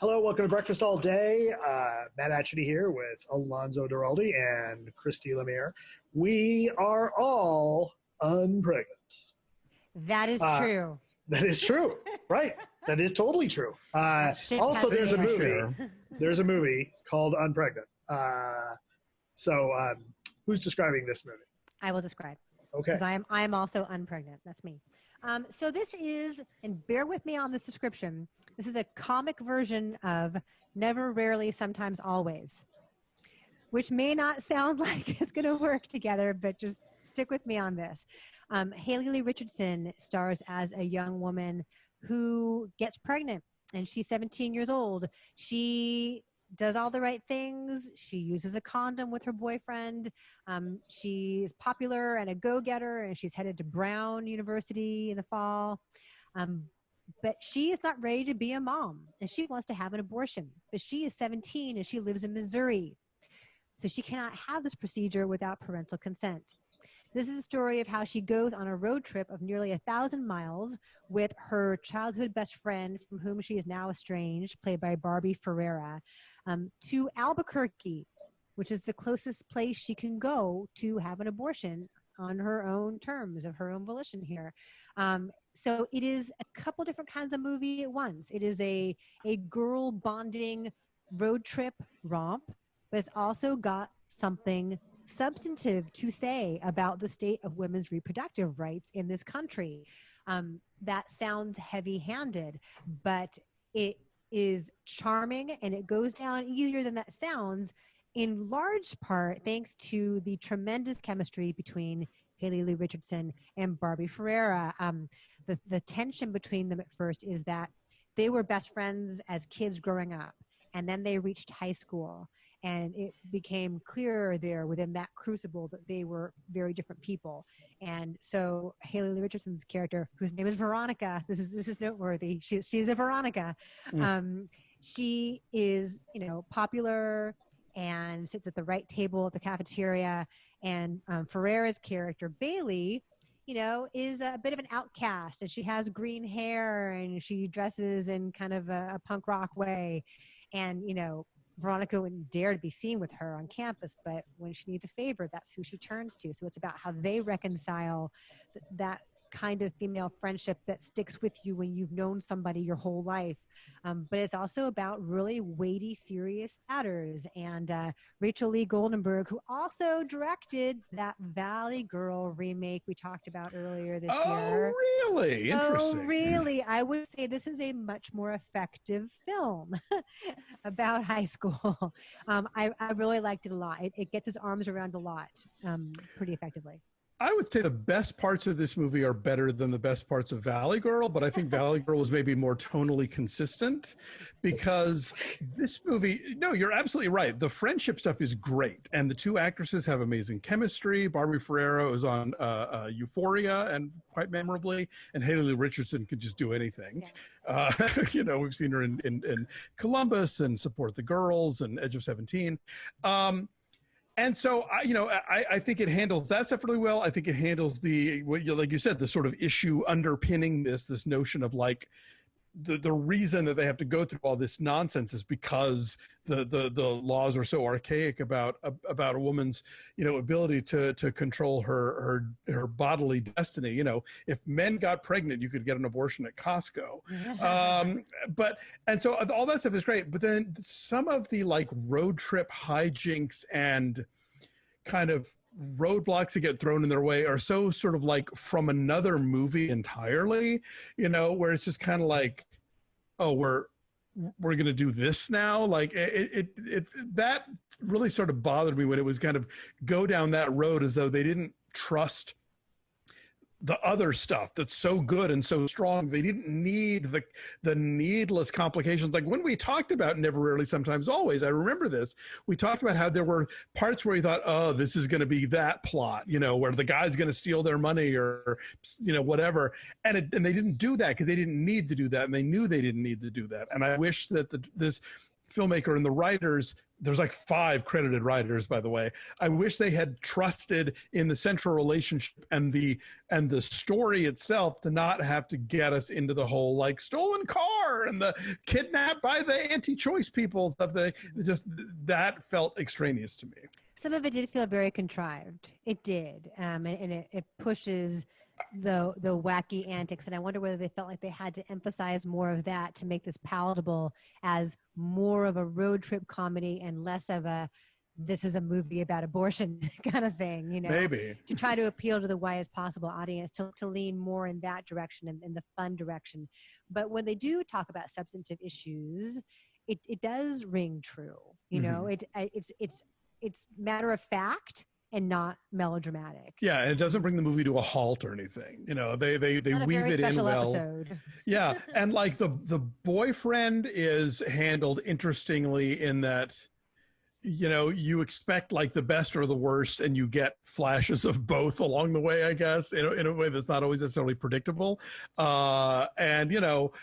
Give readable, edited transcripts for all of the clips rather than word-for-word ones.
Hello, welcome to Breakfast All Day. Matt Atchity here with Alonso Duralde and Christy Lemire. We are all unpregnant. That is true. That is true, right? That is totally true. Also, there's a movie. Sure. There's a movie called Unpregnant. Who's describing this movie? I will describe. Okay. Because I'm also unpregnant. That's me. So this is, and bear with me on this description, this is a comic version of Never, Rarely, Sometimes, Always, which may not sound like it's going to work together, but just stick with me on this. Haley Richardson stars as a young woman who gets pregnant, and she's 17 years old. She does all the right things. She uses a condom with her boyfriend. She's popular and a go-getter, and she's headed to Brown University in the fall. But she is not ready to be a mom, and she wants to have an abortion. But she is 17, and she lives in Missouri. So she cannot have this procedure without parental consent. This is a story of how she goes on a road trip of nearly 1,000 miles with her childhood best friend, from whom she is now estranged, played by Barbie Ferreira, to Albuquerque, which is the closest place she can go to have an abortion on her own terms, of her own volition here. So it is a couple different kinds of movie at once. It is a girl bonding road trip romp, but it's also got something substantive to say about the state of women's reproductive rights in this country. That sounds heavy-handed, but it is charming, and it goes down easier than that sounds, in large part thanks to the tremendous chemistry between Haley Richardson and Barbie Ferreira. The tension between them at first is that they were best friends as kids growing up, and then they reached high school, and it became clear there within that crucible that they were very different people. And so Haley Richardson's character, whose name is Veronica, this is noteworthy. She's a Veronica. She is, popular and sits at the right table at the cafeteria. And Ferreira's character, Bailey, is a bit of an outcast, and she has green hair, and she dresses in kind of a punk rock way. And, Veronica wouldn't dare to be seen with her on campus, but when she needs a favor, that's who she turns to. So it's about how they reconcile that kind of female friendship that sticks with you when you've known somebody your whole life. But it's also about really weighty, serious matters. And Rachel Lee Goldenberg, who also directed that Valley Girl remake we talked about earlier this year. Oh, really? Interesting. Oh, really? I would say this is a much more effective film about high school. I really liked it a lot. It gets its arms around a lot pretty effectively. I would say the best parts of this movie are better than the best parts of Valley Girl, but I think Valley Girl was maybe more tonally consistent, because this movie, no, you're absolutely right. The friendship stuff is great, and the two actresses have amazing chemistry. Barbie Ferreira was on Euphoria, and quite memorably, and Haley Richardson could just do anything. Yeah. We've seen her in Columbus and Support the Girls and Edge of 17. And so, I think it handles that stuff really well. I think it handles like you said, the sort of issue underpinning this notion of like the reason that they have to go through all this nonsense is because the laws are so archaic about a woman's, ability to control her bodily destiny. If men got pregnant, you could get an abortion at Costco. And so all that stuff is great. But then some of the like road trip hijinks and kind of roadblocks that get thrown in their way are so sort of like from another movie entirely, where it's just kind of like, oh, we're going to do this now. Like that really sort of bothered me when it was kind of go down that road as though they didn't trust the other stuff that's so good and so strong. They didn't need the needless complications. Like when we talked about Never, Rarely, Sometimes, Always, I remember this, we talked about how there were parts where you thought, oh, this is going to be that plot, where the guy's going to steal their money or, whatever. And they didn't do that because they didn't need to do that. And they knew they didn't need to do that. And I wish that this filmmaker and the writers, there's like 5 credited writers, by the way. I wish they had trusted in the central relationship and the story itself to not have to get us into the whole like stolen car and the kidnapped by the anti-choice people stuff. That felt extraneous to me. Some of it did feel very contrived. It did, and it pushes the wacky antics, and I wonder whether they felt like they had to emphasize more of that to make this palatable as more of a road trip comedy and less of a this is a movie about abortion kind of thing, you know, maybe to try to appeal to the widest possible audience, to lean more in that direction and in the fun direction. But when they do talk about substantive issues, it does ring true, you know. It's matter of fact and not melodramatic. Yeah, and it doesn't bring the movie to a halt or anything. You know, they weave it in well. Episode. Yeah, and like the boyfriend is handled interestingly in that, you know, you expect like the best or the worst, and you get flashes of both along the way, I guess, in a way that's not always necessarily predictable. And you know.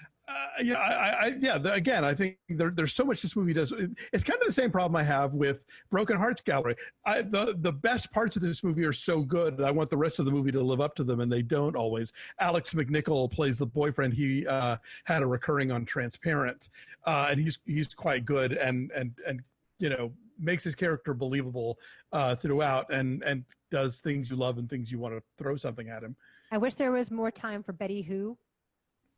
Again, I think there's so much this movie does. It's kind of the same problem I have with Broken Hearts Gallery. The best parts of this movie are so good, I want the rest of the movie to live up to them, and they don't always. Alex McNichol plays the boyfriend. He had a recurring on Transparent, and he's quite good, and you know, makes his character believable throughout, and does things you love and things you want to throw something at him. I wish there was more time for Betty Who.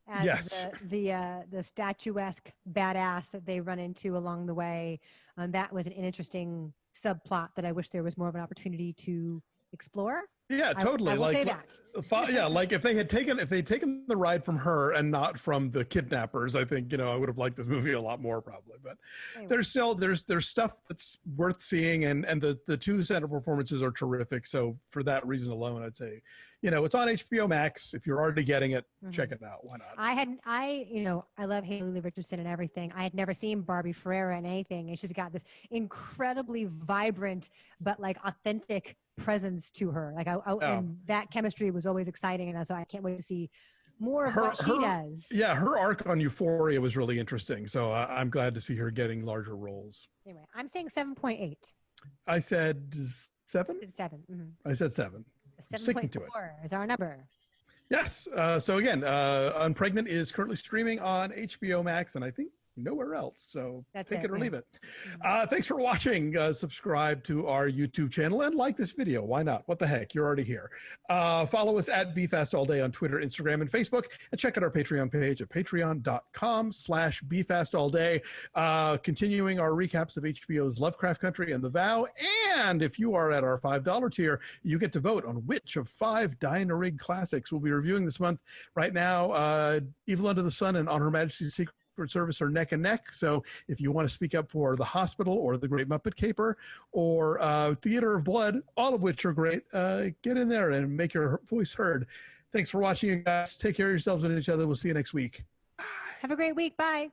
As yes, the statuesque badass that they run into along the way. That was an interesting subplot that I wish there was more of an opportunity to explore. Yeah, totally. I will say that. Yeah, like if they'd taken the ride from her and not from the kidnappers, I think, you know, I would have liked this movie a lot more probably. But anyway. there's stuff that's worth seeing, and the 2 center performances are terrific. So for that reason alone, I'd say, you know, it's on HBO Max. If you're already getting it, check it out. Why not? I love Haley Richardson and everything. I had never seen Barbie Ferreira in anything, and she's got this incredibly vibrant but like authentic presence to her. Like and that chemistry was always exciting, and so I can't wait to see more of what she does. Yeah, her arc on Euphoria was really interesting. So I'm glad to see her getting larger roles. Anyway, I'm saying 7.8. I said 7. 7. I said 7. 7.4 is our number. Yes. So again, Unpregnant is currently streaming on HBO Max, and I think nowhere else. So take it or leave it. Thanks for watching. Subscribe to our YouTube channel and like this video. Why not? What the heck? You're already here. Follow us at BeFastAllDay on Twitter, Instagram, and Facebook. And check out our Patreon page at patreon.com/BeFastAllDay. Continuing our recaps of HBO's Lovecraft Country and The Vow. And if you are at our $5 tier, you get to vote on which of 5 Dine-A-Rig classics we'll be reviewing this month. Right now, Evil Under the Sun and On Her Majesty's Secret Service are neck and neck. So if you want to speak up for The Hospital or The Great Muppet Caper or Theater of Blood, all of which are great, get in there and make your voice heard. Thanks for watching, you guys. Take care of yourselves and each other. We'll see you next week. Have a great week. Bye.